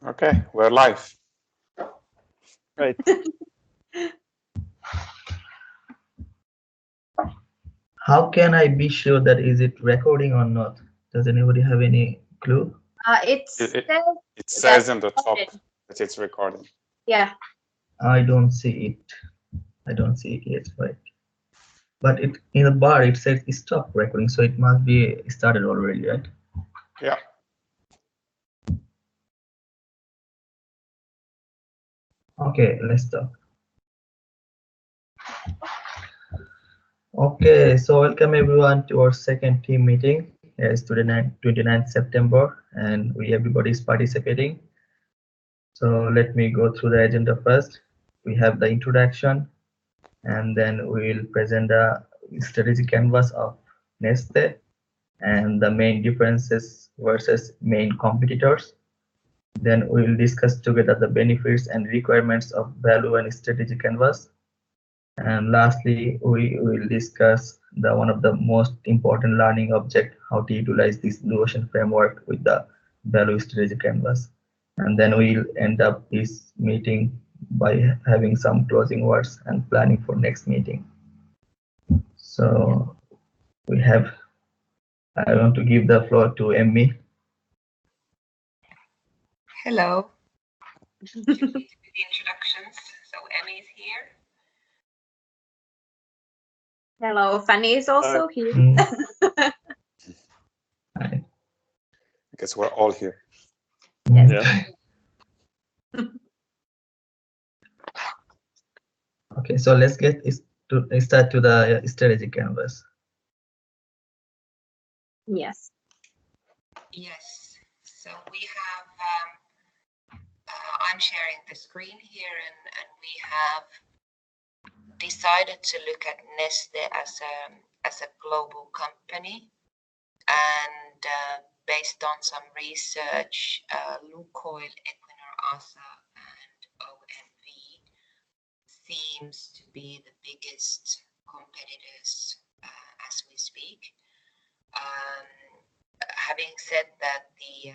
Okay, we're live. Great. How can I be sure that is it recording or not? Does anybody have any clue? It says in the top that it's recording. Yeah. I don't see it. I don't see it yet, right? But it in the bar it says stop recording, so it must be started already, right? Yeah. Okay, let's start. Okay, so welcome everyone to our second team meeting. It's today 29th September, and everybody is participating. So let me go through the agenda first. We have the introduction, and then we will present the strategy canvas of Neste and the main differences versus main competitors. Then we will discuss together the benefits and requirements of value and strategy canvas. And lastly, we will discuss one of the most important learning object, how to utilize this blue ocean framework with the value strategy canvas. And then we'll end up this meeting by having some closing words and planning for next meeting. So I want to give the floor to Emmy. Hello. Introductions. So Emmy is here. Hello, Fanny is also here. I guess we're all here. Yes. Yeah. Okay, so let's start to the strategy canvas. Yes. Yes. So we have. I'm sharing the screen here, and we have decided to look at Neste as a global company, and based on some research, Lukoil, Equinor, ASA, and OMV seems to be the biggest competitors as we speak. Having said that, the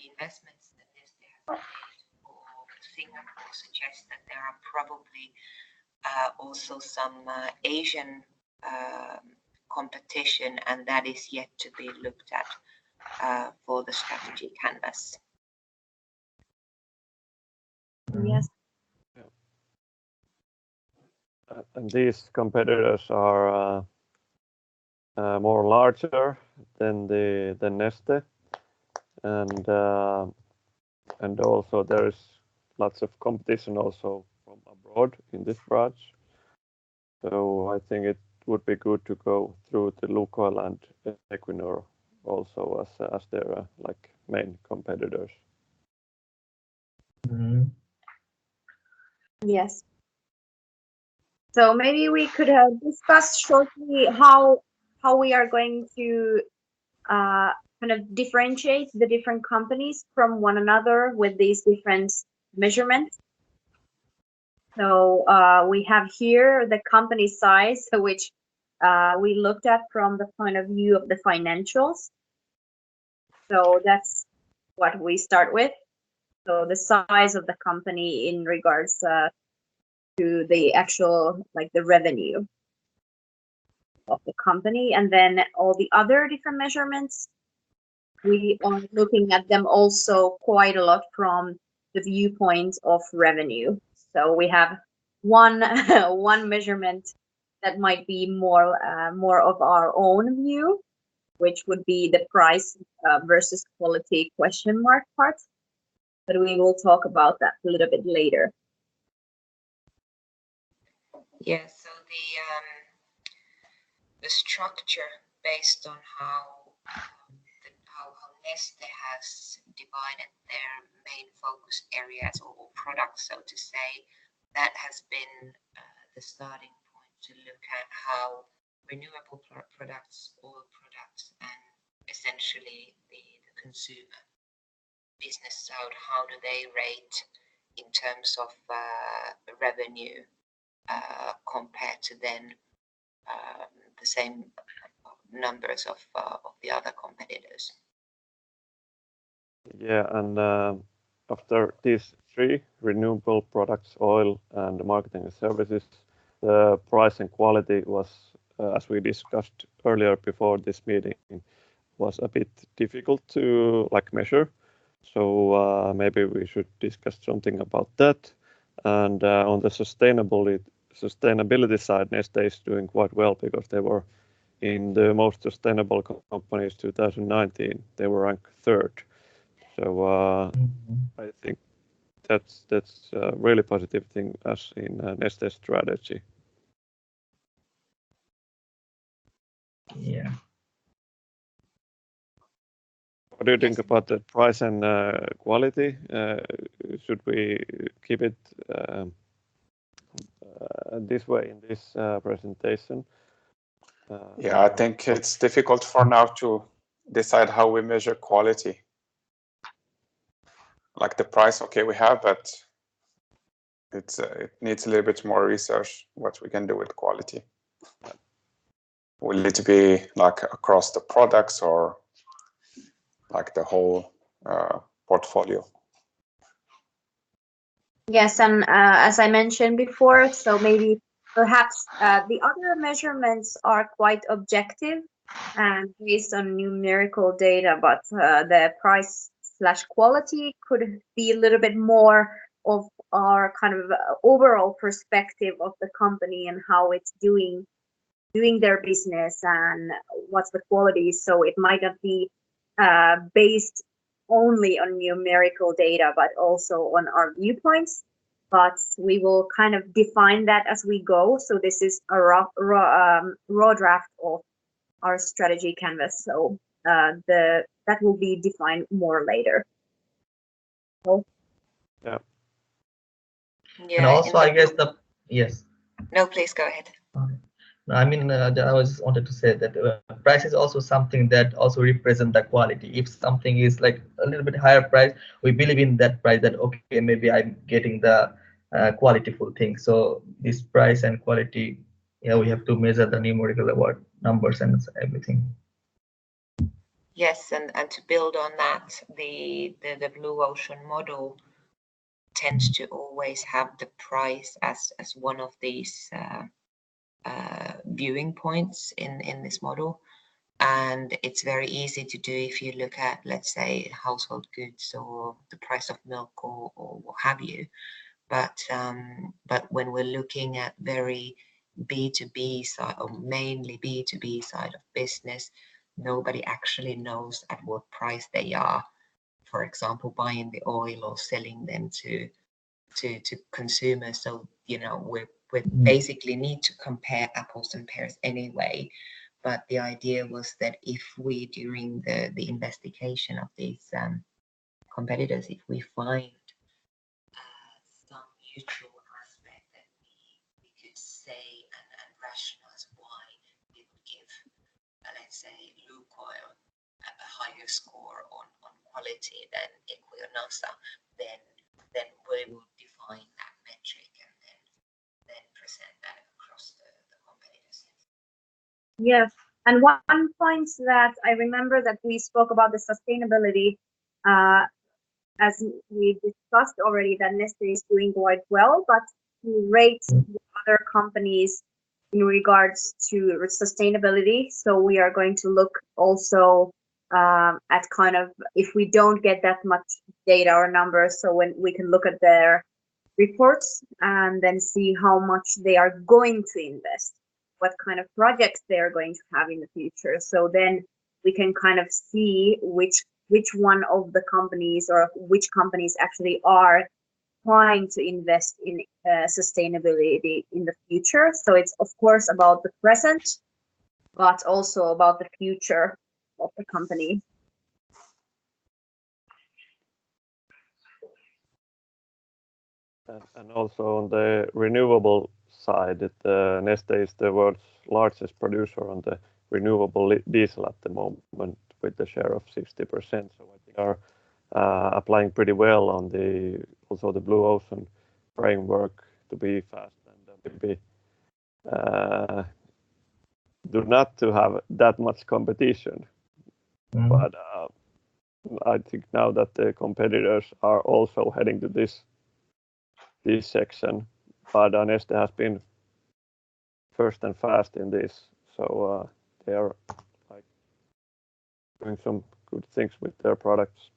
investments that Neste has made for Singapore suggest that there are probably also some Asian competition, and that is yet to be looked at for the strategy canvas. Yes. And these competitors are more larger than the Neste, and also there is lots of competition also from abroad in this branch. So I think it would be good to go through the Lukoil and Equinor also as their like main competitors. Yes. So maybe we could discuss shortly how we are going to kind of differentiate the different companies from one another with these different measurements. So we have here the company size, which we looked at from the point of view of the financials. So that's what we start with. So the size of the company in regards to the actual, like the revenue of the company, and then all the other different measurements, we are looking at them also quite a lot from the viewpoint of revenue. So we have one measurement that might be more of our own view, which would be the price versus quality question mark part. But we will talk about that a little bit later. Yes. So the structure based on how Neste has divided their main focus areas or products, so to say, that has been the starting point to look at how renewable products, oil products, and essentially the consumer business side, how do they rate in terms of revenue compared to then the same numbers of the other competitors. Yeah, and after these three renewable products, oil, and marketing and services, the price and quality was, as we discussed earlier before this meeting, was a bit difficult to measure. So maybe we should discuss something about that. And on the sustainability side, Neste is doing quite well because they were in the most sustainable companies 2019. They were ranked third. So I think that's a really positive thing as in Neste's strategy. Yeah. What do you think about the price and quality? Should we keep it this way in this presentation? Yeah, I think it's difficult for now to decide how we measure quality. Like the price, okay, we have, but it needs a little bit more research what we can do with quality. Will it be like across the products or like the whole portfolio? Yes, and as I mentioned before, so maybe perhaps the other measurements are quite objective and based on numerical data, but the price/quality could be a little bit more of our kind of overall perspective of the company and how it's doing their business and what's the quality. So it might not be based only on numerical data, but also on our viewpoints. But we will kind of define that as we go. So this is a raw draft of our strategy canvas. So that will be defined more later. So, yeah. And also, I guess yes. No, please go ahead. I mean, I was wanted to say that price is also something that also represents the quality. If something is like a little bit higher price, we believe in that price that, okay, maybe I'm getting the qualityful thing. So this price and quality, yeah, we have to measure the numerical award numbers and everything. Yes, and to build on that, the blue ocean model tends to always have the price as one of these viewing points in this model. And it's very easy to do if you look at, let's say, household goods or the price of milk or what have you. But when we're looking at very B2B side or mainly B2B side of business, nobody actually knows at what price they are, for example, buying the oil or selling them to consumers. So, you know, we basically need to compare apples and pears anyway. But the idea was that if we, during the investigation of these competitors, if we find some mutual aspect that we could say and rationalize why we would give, let's say, Lukoil a higher score on quality than Equi or NASA, then we will define that metric and then present that across the competitors. yes. And one point that I remember that we spoke about the sustainability, as we discussed already, that Neste is doing quite well, but to rate the other companies in regards to sustainability. So we are going to look also at kind of if we don't get that much data or numbers, so when we can look at their reports and then see how much they are going to invest, what kind of projects they are going to have in the future. So then we can kind of see which one of the companies or which companies actually are trying to invest in sustainability in the future. So it's of course about the present, but also about the future of the company. And also on the renewable side, Neste is the world's largest producer on the renewable diesel at the moment with the share of 60%. So we are applying pretty well on also the blue ocean framework to be fast and maybe do not to have that much competition. But I think now that the competitors are also heading to this section, but Neste has been first and fast in this, so they are like doing some good things with their products.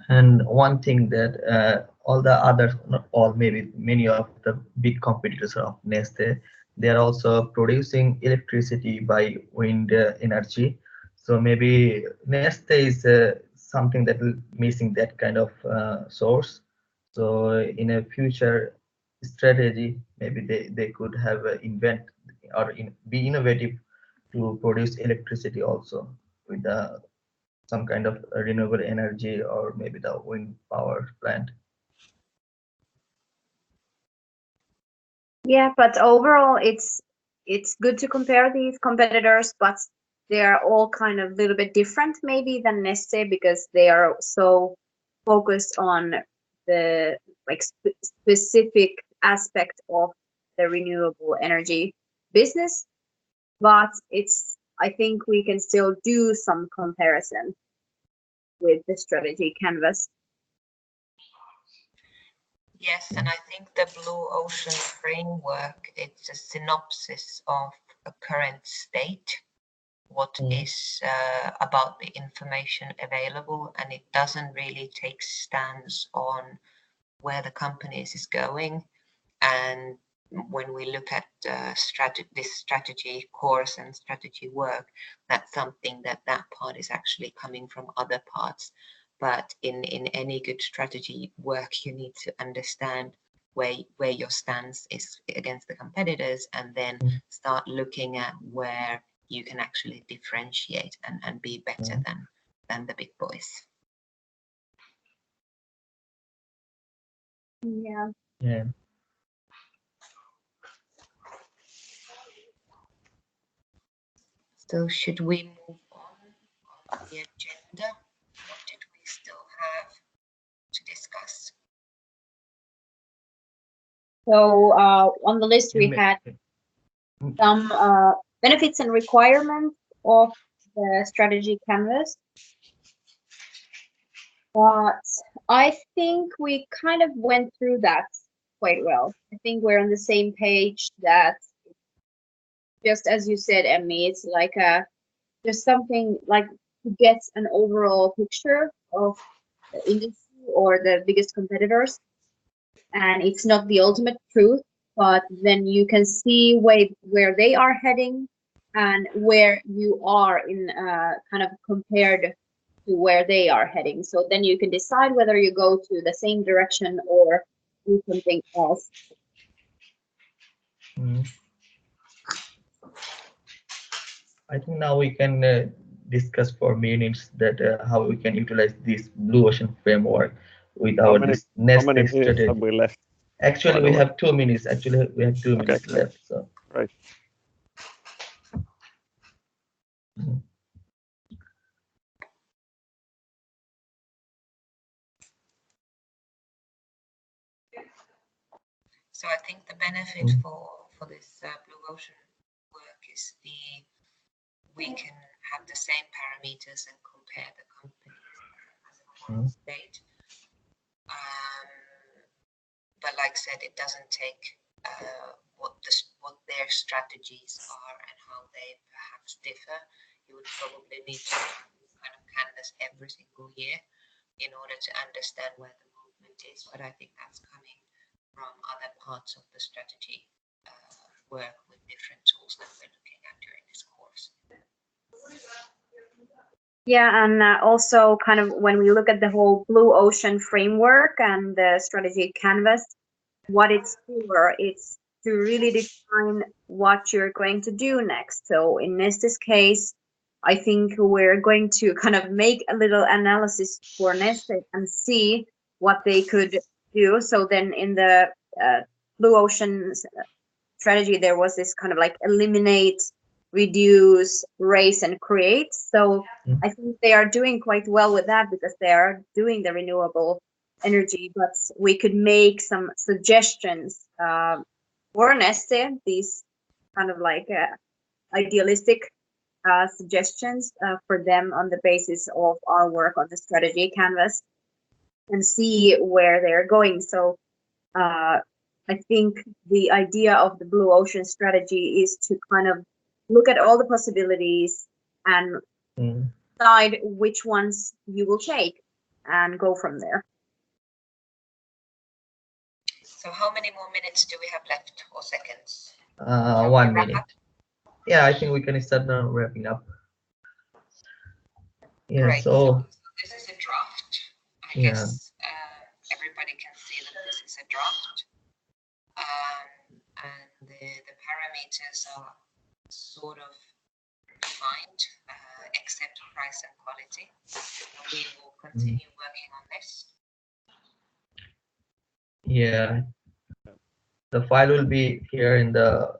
And one thing that all the other, not all, maybe many of the big competitors of Neste, they are also producing electricity by wind energy. So maybe Neste is something that will missing that kind of source. So in a future strategy, maybe they could have invent or be innovative to produce electricity also with the some kind of renewable energy or maybe the wind power plant. Yeah, but overall, it's good to compare these competitors, but they are all kind of a little bit different maybe than Neste because they are so focused on the like specific aspect of the renewable energy business. But I think we can still do some comparison with the strategy canvas. Yes, and I think the Blue Ocean framework, it's a synopsis of a current state, what is about the information available, and it doesn't really take stance on where the companies is going. And when we look at this strategy course and strategy work, that's something that part is actually coming from other parts. But in any good strategy work, you need to understand where your stance is against the competitors, and then start looking at where you can actually differentiate and be better than the big boys. Yeah. Yeah. So should we move on the agenda? What did we still have to discuss? So on the list we had some benefits and requirements of the strategy canvas. But I think we kind of went through that quite well. I think we're on the same page that just as you said, Emmy, it's like just something like to get an overall picture of the industry or the biggest competitors. And it's not the ultimate truth, but then you can see where they are heading and where you are in kind of compared to where they are heading. So then you can decide whether you go to the same direction or do something else. I think now we can discuss for minutes that how we can utilize this Blue Ocean framework with our How next many minutes strategy. have we left? Actually, we have 2 minutes. Actually, we have 2 minutes left. So. Right. So I think the benefit for this Blue Ocean work is we can have the same parameters and compare the companies as a current state. But like I said, it doesn't take what their strategies are and how they perhaps differ. You would probably need to kind of canvas every single year in order to understand where the movement is. But I think that's coming from other parts of the strategy work with different tools that we're looking at during this course. Yeah, and also kind of when we look at the whole Blue Ocean framework and the strategy canvas, what it's for, it's to really define what you're going to do next. So in Neste's case, I think we're going to kind of make a little analysis for Neste and see what they could do. So then in the Blue Ocean strategy, there was this kind of like eliminate, reduce, raise, and create. So I think they are doing quite well with that because they are doing the renewable energy, but we could make some suggestions for Neste, these kind of like idealistic suggestions for them on the basis of our work on the strategy canvas and see where they're going. So I think the idea of the blue ocean strategy is to kind of look at all the possibilities and decide which ones you will take and go from there. So how many more minutes do we have left, or seconds? 1 minute. Yeah, I think we can start now wrapping up. Yeah, Great. so this is a draft. I Yeah. guess everybody can see that this is a draft. And the parameters are sort of defined, except price and quality. We will continue working on this. yeah, the file will be here in the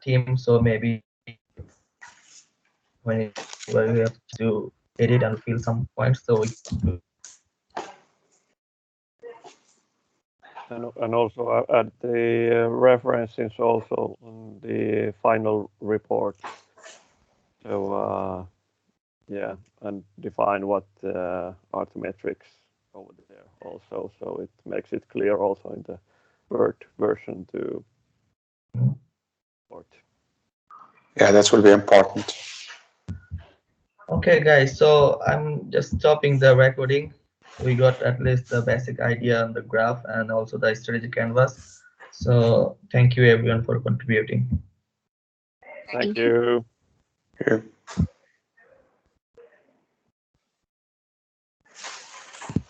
team, so maybe whenever we have to edit and fill some points, so And also add the references also on the final report. So yeah, and define what are the metrics over there also, so it makes it clear also in the Word version to report. Yeah, that will be important. Okay, guys, so I'm just stopping the recording. We got at least the basic idea on the graph and also the strategy canvas. So thank you everyone for contributing. Thank you. Yeah.